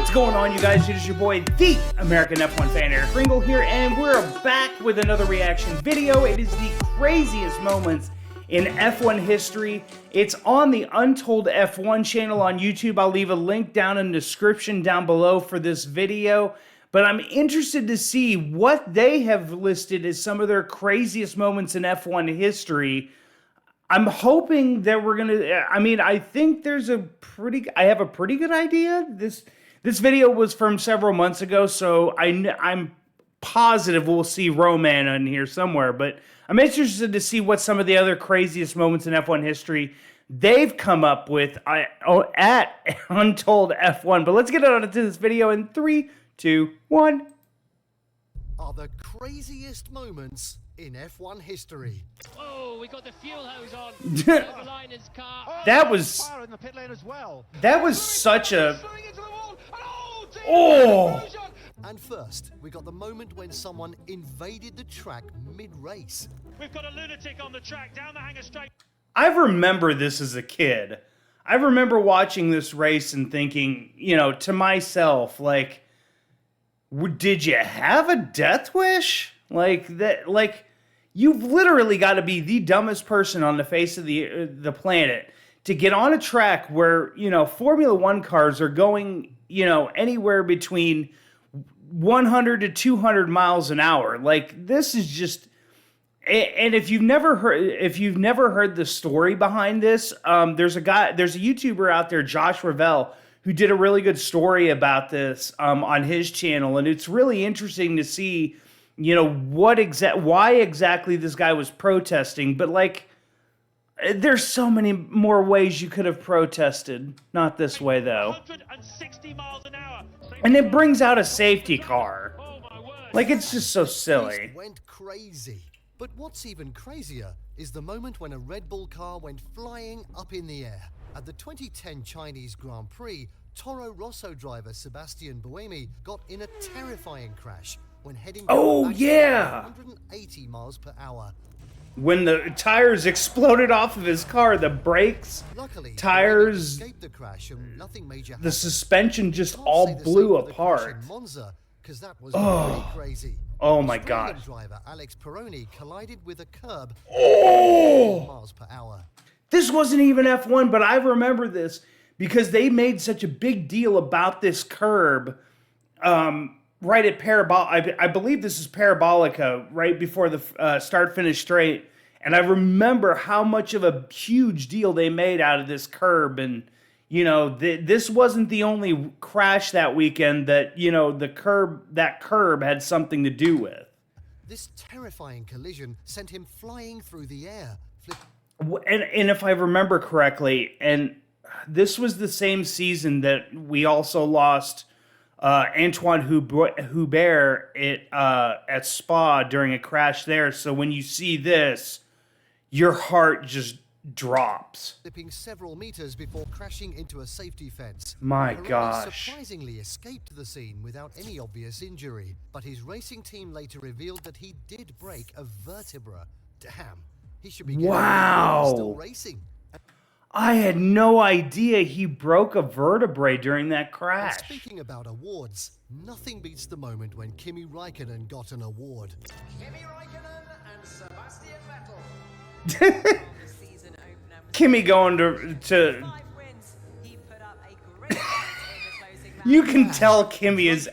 What's going on, you guys? It is your boy, the American F1 fan, Eric Ringle here, and we're back with another reaction video. It is the craziest moments in F1 history. It's on the Untold F1 channel on YouTube. I'll leave a link down in the description down below for this video. But I'm interested to see what they have listed as some of their craziest moments in F1 history. I'm hoping that we're gonna. I think there's I have a pretty good idea. This video was from several months ago, so I'm positive we'll see Roman in here somewhere. But I'm interested to see what some of the other craziest moments in F1 history they've come up with at Untold F1. But let's get on into this video in 3, 2, 1. Are the craziest moments in F1 history. Oh, we got the fuel hose on. Overliner's car. That was Fire in the pit lane as well. That was such a oh. And first, we got the moment when someone invaded the track mid-race. We've got a lunatic on the track down the hangar straight. I remember this as a kid. I remember watching this race and thinking, to myself, like, did you have a death wish? You've literally got to be the dumbest person on the face of the planet to get on a track where, Formula One cars are going, anywhere between 100 to 200 miles an hour. Like, this is just, and if you've never heard the story behind this, there's a YouTuber out there, Josh Ravel, who did a really good story about this on his channel, and it's really interesting to see why exactly this guy was protesting. But there's so many more ways you could have protested. Not this way, though. 160 miles an hour. And it brings out a safety car. Oh my word. It's just so silly. This went crazy. But what's even crazier is the moment when a Red Bull car went flying up in the air. At the 2010 Chinese Grand Prix, Toro Rosso driver Sebastian Buemi got in a terrifying crash when heading down 180 miles per hour. When the tires exploded off of his car, the brakes, Luckily, tires, escaped the crash and nothing major the happened. suspension just Can't all say the blew same for the crash apart. in Monza, 'cause that was pretty crazy. Oh my Australian gosh. driver Alex Peroni collided with a curb at Oh! miles per hour. This wasn't even F1, but I remember this because they made such a big deal about this curb right at I believe this is Parabolica, right before the start-finish straight. And I remember how much of a huge deal they made out of this curb. And, this wasn't the only crash that weekend that, that curb had something to do with. This terrifying collision sent him flying through the air. And if I remember correctly, and this was the same season that we also lost Antoine Hubert at Spa during a crash there. So when you see this, your heart just drops. Slipping several meters before crashing into a safety fence. My Peroni gosh. surprisingly escaped the scene without any obvious injury, but his racing team later revealed that he did break a vertebra. Damn, he should be getting still racing. I had no idea he broke a vertebrae during that And crash. speaking about awards, nothing beats the moment when Kimi Räikkönen got an award. Kimi Räikkönen and Sebastian Vettel. Kimmy going to 5 wins. He put up a great fight in the closing lap. you can tell Kimmy is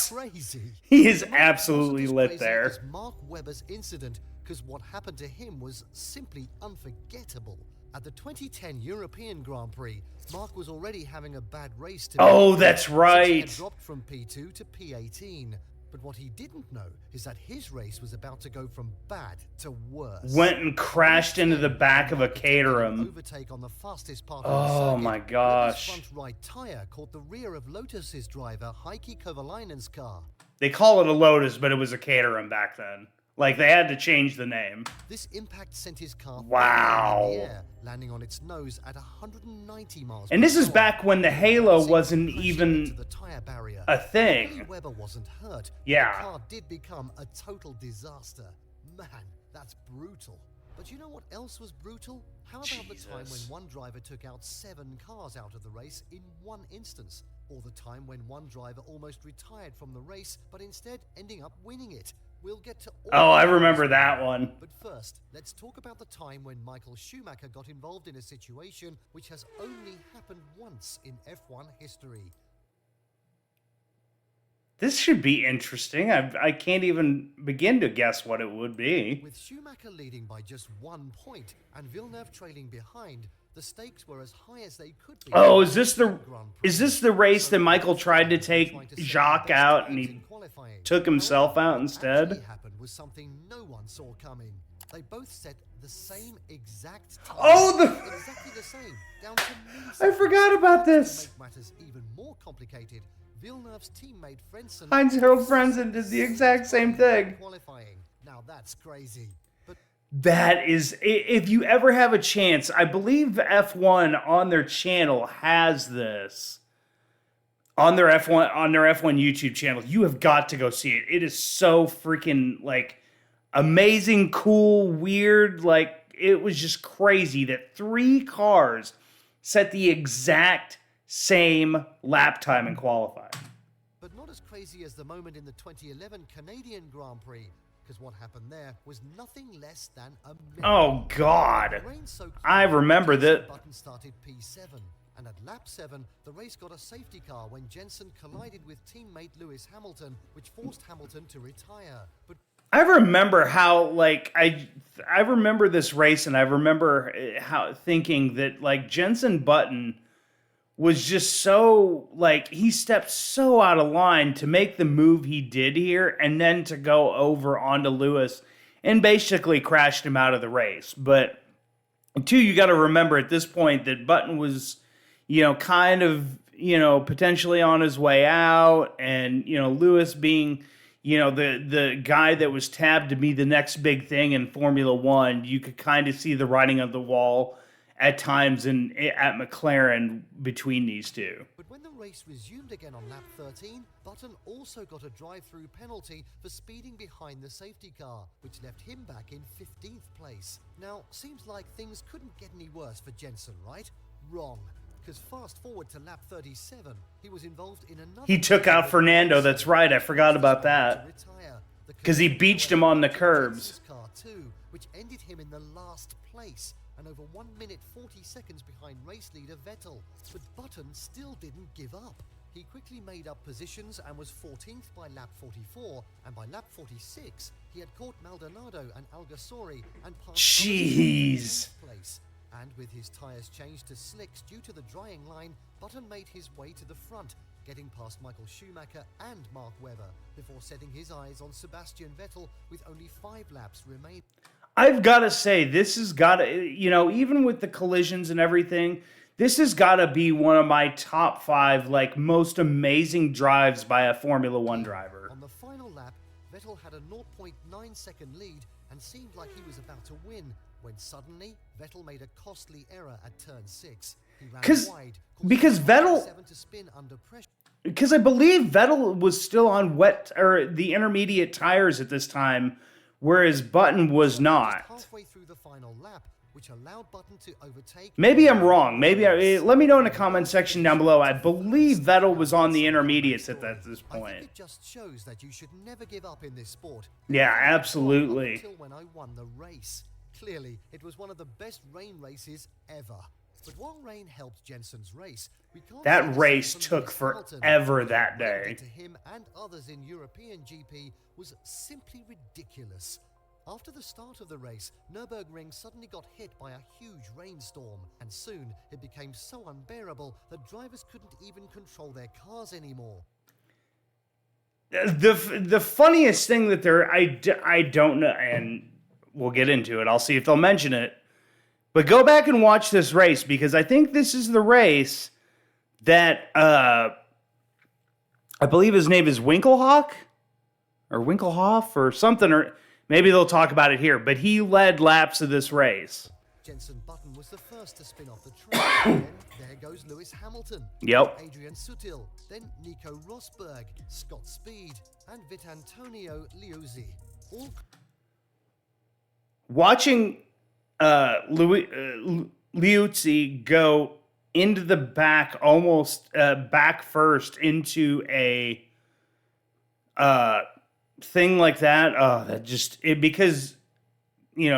Crazy. he is The moment absolutely wasn't as lit crazy there. as Mark Webber's incident, because what happened to him was simply unforgettable. At the 2010 European Grand Prix, Mark was already having a bad race to Oh, begin that's with, since he had right. dropped from P2 to P18. But what he didn't know is that his race was about to go from bad to worse. Went and crashed into the back of a Caterham. Overtake on the fastest part of Oh the circuit. my Webber's gosh. front right tire caught the rear of Lotus's driver Heikki Kovalainen's car. They call it a Lotus, but it was a Caterham back then. They had to change the name. This impact sent his car Wow. in the air, landing on its nose at 190 miles And per this is hour. back when the Halo wasn't Crashing even into the tire barrier. a thing. Luckily, Webber wasn't hurt. Yeah. The car did become a total disaster. Man, that's brutal. But you know what else was brutal? How about the time when Jesus. one driver took out 7 cars out of the race in one instance? or the time when one driver almost retired from the race, but instead ending up winning it. We'll get to all Oh, I of remember those. that one. But first, let's talk about the time when Michael Schumacher got involved in a situation which has only happened once in F1 history. This should be interesting. I can't even begin to guess what it would be. With Schumacher leading by just 1 point and Villeneuve trailing behind, the stakes were as high as they could be. Oh, is this the race that Michael tried to take Jacques out and he took himself out What instead? actually happened was something no one saw coming. They both set the same exact time. Oh, exactly the same, down to I milliseconds. forgot about To this. make matters even more complicated, Villeneuve's teammate Frentzen Heinz-Harald Frentzen did the exact same thing. qualifying. Now that's crazy. But That is, if you ever have a chance, I believe F1 on their channel has this. On their F1 YouTube channel. You have got to go see it. It is so freaking like amazing, cool, weird. Like it was just crazy that 3 cars set the exact same lap time in qualifying. But not as crazy as the moment in the 2011 Canadian Grand Prix, because what happened there was nothing less than a miracle. Oh God. Rain-soaked I remember Jensen that. Button started P7, and at lap 7, the race got a safety car when Jensen collided with teammate Lewis Hamilton, which forced Hamilton to retire. But I remember how like I remember this race, and I remember how thinking that like Jensen Button was just so like he stepped so out of line to make the move he did here, and then to go over onto Lewis and basically crashed him out of the race. But two, you got to remember at this point that Button was, kind of, potentially on his way out, and Lewis being, the guy that was tabbed to be the next big thing in Formula One. You could kind of see the writing on the wall at times at McLaren between these two. But when the race resumed again on lap 13, Button also got a drive-through penalty for speeding behind the safety car, which left him back in 15th place. Now, seems like things couldn't get any worse for Jensen, right? Wrong. Because fast forward to lap 37, he was involved in another... He took out Fernando, that's right, I forgot about that. Because he beached him on the curbs. Car too, which ended him in the last place, and over 1 minute 40 seconds behind race leader Vettel. But Button still didn't give up. He quickly made up positions and was 14th by lap 44, and by lap 46, he had caught Maldonado and Alguersuari and passed Jeez. place. And with his tyres changed to slicks due to the drying line, Button made his way to the front, getting past Michael Schumacher and Mark Webber, before setting his eyes on Sebastian Vettel with only 5 laps remaining. I've got to say, this has got to, even with the collisions and everything, this has got to be one of my top 5, like, most amazing drives by a Formula One driver. On the final lap, Vettel had a 0.9 second lead and seemed like he was about to win, when suddenly Vettel made a costly error at turn 6. He ran wide, because Vettel... 7 to spin under pressure. Because I believe Vettel was still on the intermediate tires at this time, whereas Button was not. Halfway through the final lap, which allowed Button to overtake. Maybe I'm wrong. Let me know in the comment section down below. I believe Vettel was on the intermediates at this I point. think it just shows that you should never give up in this sport. Yeah, absolutely. Until when I won the race. Clearly, it was one of the best rain races ever. But while rain helped Jensen's race, we can't That say the race same for took Lewis Hamilton. forever that What day. did to him and others in European GP was simply ridiculous. After the start of the race, Nürburgring suddenly got hit by a huge rainstorm, and soon it became so unbearable that drivers couldn't even control their cars anymore. The funniest thing that I don't know, and we'll get into it. I'll see if they'll mention it. But go back and watch this race, because I think this is the race that I believe his name is Winkelhock or Winkelhoff or something, or maybe they'll talk about it here. But he led laps of this race. Jensen Button was the first to spin off the track. Then there goes Lewis Hamilton. Yep. Adrian Sutil, then Nico Rosberg, Scott Speed, and Vitantonio Liuzzi. All Watching Liuzzi go into the back, almost back first into a thing like that. Oh, that just it because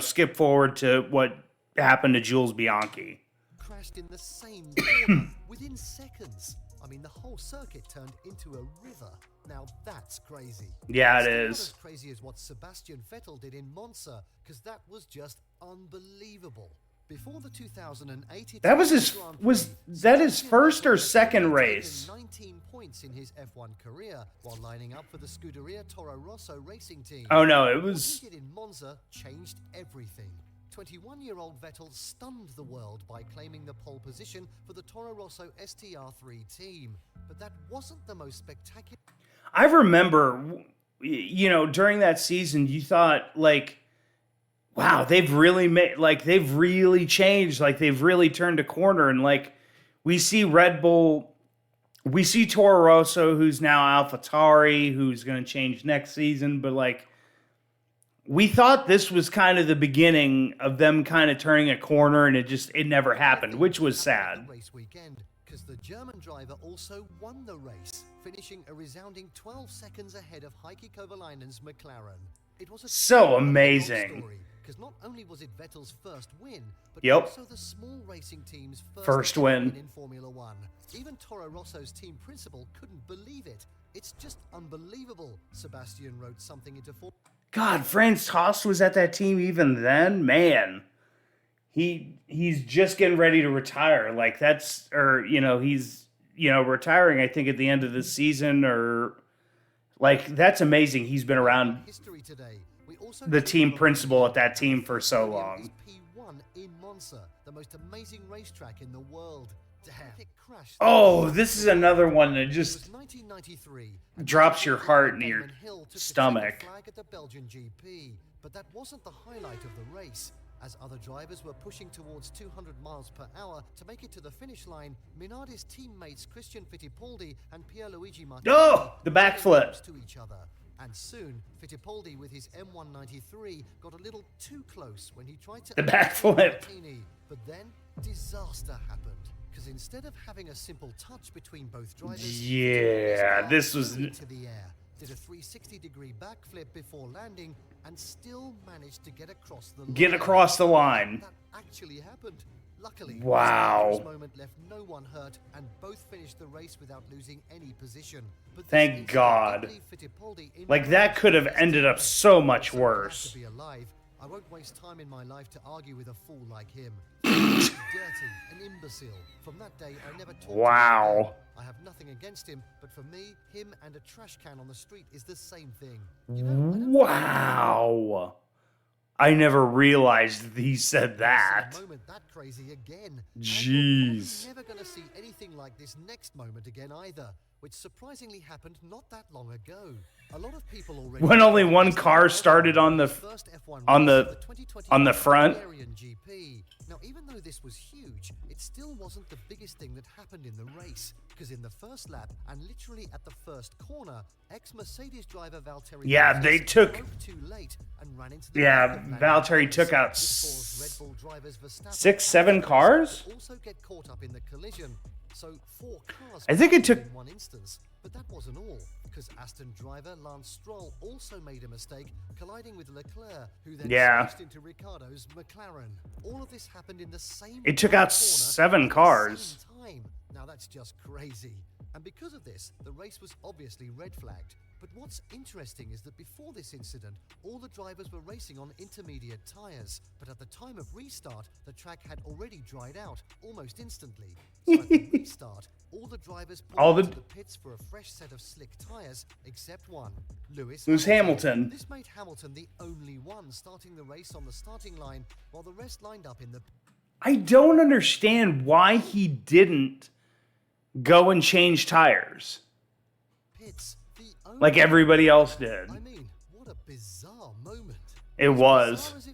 skip forward to what happened to Jules Bianchi. Crashed in the same corner within seconds. I mean, the whole circuit turned into a river. Now that's crazy. Yeah, it Still not is. as crazy as what Sebastian Vettel did in Monza, because that was just unbelievable. Before the 2008 That was his Grand was Prix, that his Sebastian first or Vettel had second taken race? 19 points in his F1 career while lining up for the Scuderia Toro Rosso racing team. Oh no, it What was he did in Monza changed everything. 21-year-old Vettel stunned the world by claiming the pole position for the Toro Rosso STR3 team. But that wasn't the most spectacular. I remember during that season you thought like, wow, they've really changed, like they've really turned a corner, and like we see Red Bull, we see Toro Rosso, who's now AlphaTauri, who's going to change next season, but like we thought this was kind of the beginning of them kind of turning a corner, and it never happened, which was sad. Race weekend, because the German driver also won the race, finishing a resounding 12 seconds ahead of Heikki Kovalainen's McLaren. It was a So amazing. Because not only was it Vettel's first win, but Yep. also the small racing team's First win. in Formula One. Even Toro Rosso's team principal couldn't believe it. It's just unbelievable, Sebastian wrote something into God, Franz Tost was at that team even then. Man, he's just getting ready to retire. Like he's retiring. I think at the end of the season, or like that's amazing. He's been around history today. We also the team principal at that team for so long. P1 in Monza, the most amazing racetrack in the world. Damn. It crashed. Oh, this is another one that It just was 1993. drops your heart into your Damon Hill took the stomach. checkered flag at the Belgian GP, but that wasn't the highlight of the race. As other drivers were pushing towards 200 miles per hour to make it to the finish line, Minardi's teammates Christian Fittipaldi and Pierluigi Martinez Oh, the backflip. to each other. And soon, Fittipaldi with his M193 got a little too close when he tried to The backflip. Martini. But then, disaster happened. Because instead of having a simple touch between both drivers, Yeah, Fittipaldi's this car was- flew into the air, did a 360-degree backflip before landing, and still managed to get across the line. Get across the line. That actually happened. Luckily, Wow. this moment left no one hurt, and both finished the race without losing any position. But this Thank incident God. did leave Fittipaldi in Like that could have ended up so much so glad worse. to be alive. I won't waste time in my life to argue with a fool like him. Dirty, an imbecile. From that day, I never talked to him Wow. again. I have nothing against him, but for me, him and a trash can on the street is the same thing. You know, I don't Wow. I never realized he said see that. a moment that crazy again. Jeez. And we're probably never going to see anything like this next moment again either, which surprisingly happened not that long ago. A lot of people already When only one car started on the first F1 on race the of 2020 on the front. Hungarian GP. Now, even though this was huge, it still wasn't the biggest thing that happened in the race, because in the first lap and literally at the first corner, ex-Mercedes driver Valtteri Yeah, Bottas they took- broke too late and ran into the Yeah, back of Lando Valtteri Norris, took out which caused Red Bull drivers Verstappen 6, and 7 Perez cars? to also get caught up in the collision. So 4 cars I think it crashed took- in one instance, but that wasn't all, because Aston driver Lance Stroll also made a mistake, colliding with Leclerc, who then Yeah. switched into Ricciardo's McLaren. All of this happened in the same It took corner out 7 at the cars. same time. Now that's just crazy. And because of this, the race was obviously red flagged. But what's interesting is that before this incident, all the drivers were racing on intermediate tyres. But at the time of restart, the track had already dried out almost instantly. So at the restart, all the drivers pulled into the pits for a fresh set of slick tyres, except one, Lewis Who's Hamilton? This made Hamilton the only one starting the race on the starting line, while the rest lined up in the I don't understand why he didn't go and change tires pits. The only like everybody else did. I mean, what a bizarre moment. It As was. bizarre as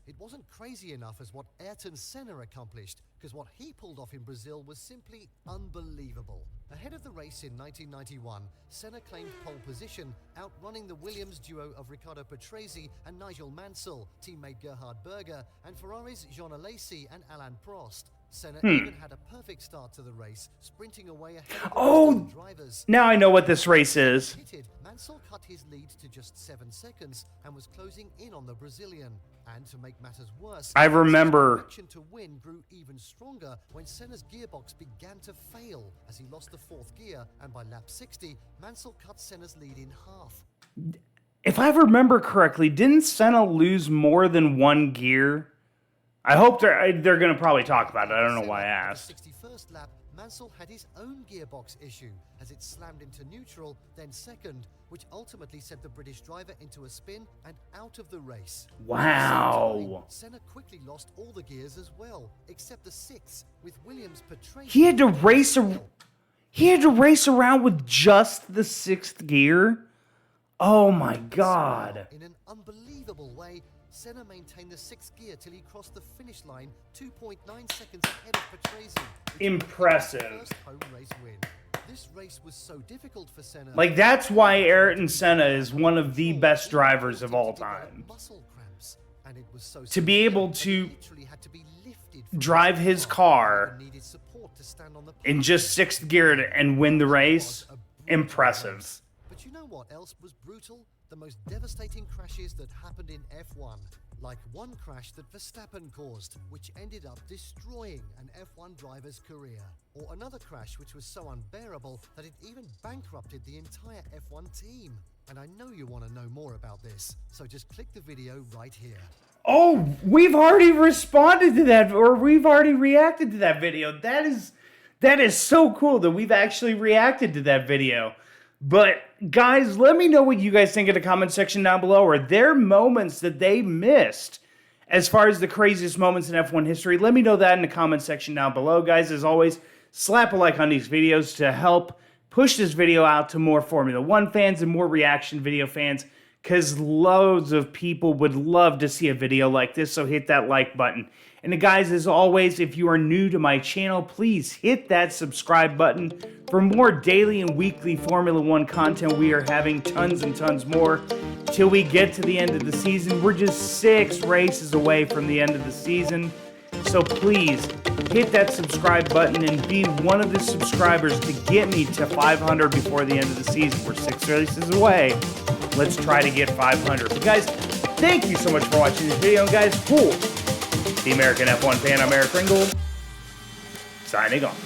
it wasn't crazy enough as what Ayrton Senna accomplished, because what he pulled off in Brazil was simply unbelievable. Ahead of the race in 1991, Senna claimed pole position, outrunning the Williams duo of Riccardo Patrese and Nigel Mansell, teammate Gerhard Berger, and Ferrari's Jean Alesi and Alain Prost. Senna even had a perfect start to the race, sprinting away ahead of the Oh, rest of the drivers. now I know what this race is. Pitted, Mansell cut his lead to just 7 seconds and was closing in on the Brazilian. And to make matters worse, I remember. Senna's conviction to win grew even stronger when Senna's gearbox began to fail as he lost the 4th gear, and by lap 60, Mansell cut Senna's lead in half. If I remember correctly, didn't Senna lose more than 1 gear? I hope they're going to probably talk about it. I don't know why I asked. At the 61st lap, Mansell had his own gearbox issue as it slammed into neutral, then second, which ultimately sent the British driver into a spin and out of the race. Wow. Senna quickly lost all the gears as well, except the 6th, with Williams portraying. He had to race around with just the 6th gear? Oh my god. In an unbelievable way, Senna maintained the 6th gear till he crossed the finish line 2.9 seconds ahead of Patrese. Impressive. First home race win. This race was so difficult for Senna. Like, that's why Ayrton Senna is one of the best drivers of all time. Muscle cramps, and it was so To be able severe to that he literally had to be lifted from drive his car and needed support to stand on the in just 6th gear and win the race, impressive. But you know what else was brutal? The most devastating crashes that happened in F1. Like one crash that Verstappen caused, which ended up destroying an F1 driver's career. Or another crash which was so unbearable that it even bankrupted the entire F1 team. And I know you want to know more about this, so just click the video right here. Oh, we've already responded to that, or we've already reacted to that video. That is so cool that we've actually reacted to that video. But guys, let me know what you guys think in the comment section down below. Are there moments that they missed as far as the craziest moments in F1 history? Let me know that in the comment section down below. Guys, as always, slap a like on these videos to help push this video out to more Formula 1 fans and more reaction video fans, because loads of people would love to see a video like this, so hit that like button. And guys, as always, if you are new to my channel, please hit that subscribe button for more daily and weekly Formula 1 content. We are having tons and tons more till we get to the end of the season. We're just 6 races away from the end of the season. So please hit that subscribe button and be one of the subscribers to get me to 500 before the end of the season. We're 6 races away. Let's try to get 500. But guys, thank you so much for watching this video. And guys, cool. The American F1 fan, I'm Eric Ringgold, signing off.